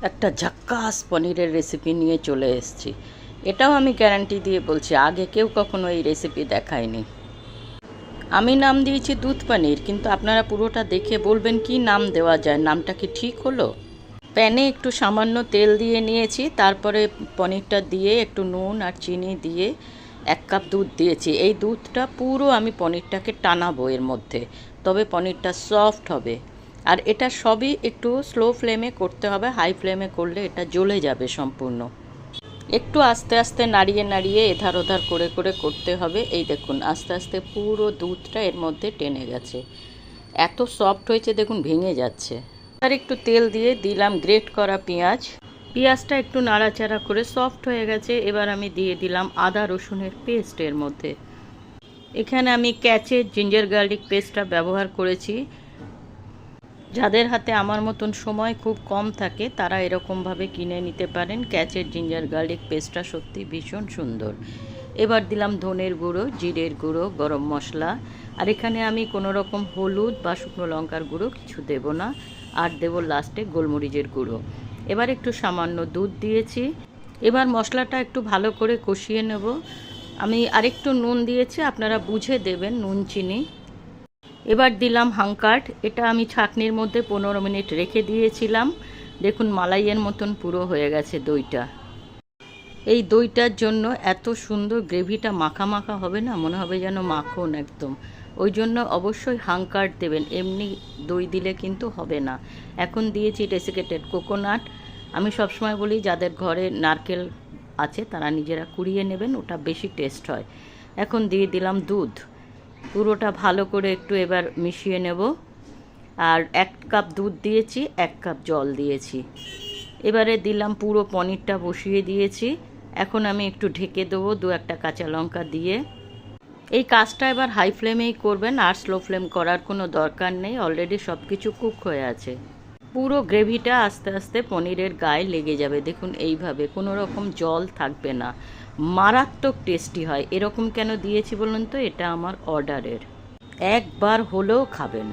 একটা ঝাক্কাস পনিরের রেসিপি নিয়ে চলে এসেছি। এটাও আমি গ্যারান্টি দিয়ে বলছি, আগে কেউ কখনো এই রেসিপি দেখায়নি। আমি নাম দিয়েছি দুধ পনির, কিন্তু আপনারা পুরোটা দেখে বলবেন কি নাম দেওয়া যায়, নামটা কি ঠিক হলো। প্যানে একটু সামান্য তেল দিয়ে নিয়েছি, তারপরে পনিরটা দিয়ে একটু নুন আর চিনি দিয়ে 1 কাপ দুধ দিয়েছি। এই দুধটা পুরো আমি পনিরটাকে টানাবো এর মধ্যে, তবে পনিরটা সফট হবে। আর এটা সবই একটু স্লো ফ্লেমে করতে হবে, হাই ফ্লেমে করলে এটা জ্বলে যাবে সম্পূর্ণ। একটু আস্তে আস্তে নাড়িয়ে নাড়িয়ে এধার ওধার করে করে করতে হবে। এই দেখুন আস্তে আস্তে পুরো দুধটা এর মধ্যে টেনে গেছে, এত সফট হয়েছে দেখুন, ভেঙে যাচ্ছে। আর একটু তেল দিয়ে দিলাম গ্রেট করা পেঁয়াজ। পেঁয়াজটা একটু নাড়াচাড়া করে সফট হয়ে গেছে। এবার আমি দিয়ে দিলাম আদা রসুনের পেস্ট এর মধ্যে। এখানে আমি ক্যাচের জিঞ্জার গার্লিক পেস্টটা ব্যবহার করেছি। যাদের হাতে আমার মতন সময় খুব কম থাকে তারা এরকমভাবে কিনে নিতে পারেন। ক্যাচের জিঞ্জার গার্লিক পেস্টটা সত্যি ভীষণ সুন্দর। এবার দিলাম ধনের গুঁড়ো, জিরের গুঁড়ো, গরম মশলা। আর এখানে আমি কোনো রকম হলুদ বা শুকনো লঙ্কার গুঁড়ো কিছু দেব না, আর দেব লাস্টে গোলমরিচের গুঁড়ো। এবার একটু সামান্য দুধ দিয়েছি। এবার মশলাটা একটু ভালো করে কষিয়ে নেব। আমি আরেকটু নুন দিয়েছি, আপনারা বুঝে দেবেন নুন চিনি। এবার দিলাম হাঙ্কার্ড। এটা আমি ছাঁকনির মধ্যে 15 মিনিট রেখে দিয়েছিলাম। দেখুন মালাইয়ের মতন পুরো হয়ে গেছে দইটা। এই দইটার জন্য এত সুন্দর গ্রেভিটা মাখা মাখা হবে না, মনে হবে যেন মাখন একদম। ওই জন্য অবশ্যই হাঙ্কার্ড দেবেন, এমনি দই দিলে কিন্তু হবে না। এখন দিয়েছি ডেসিকেটেড কোকোনাট। আমি সবসময় বলি যাদের ঘরে নারকেল আছে তারা নিজেরা কুড়িয়ে নেবেন, ওটা বেশি টেস্ট হয়। এখন দিয়ে দিলাম দুধ। পুরোটা ভালো করে একটু এবার মিশিয়ে নেব। আর 1 কাপ দুধ দিয়েছি, 1 কাপ জল দিয়েছি। এবারে দিলাম পুরো পনিরটা বসিয়ে দিয়েছি। এখন আমি একটু ঢেকে দেবো 2-1টা কাঁচা লঙ্কা দিয়ে। এই কাজটা এবার হাই ফ্লেমেই করবেন, আর স্লো ফ্লেম করার কোনো দরকার নেই, অলরেডি সব কিছু কুক হয়ে আছে। পুরো গ্রেভিটা আস্তে আস্তে পনিরের গায়ে লেগে যাবে, দেখুন এইভাবে, কোনো রকম জল থাকবে না। মারাত্মক টেস্টি হয়। এরকম কেন দিয়েছি বলুন তো, এটা আমার অর্ডারের, একবার হলেও খাবেন।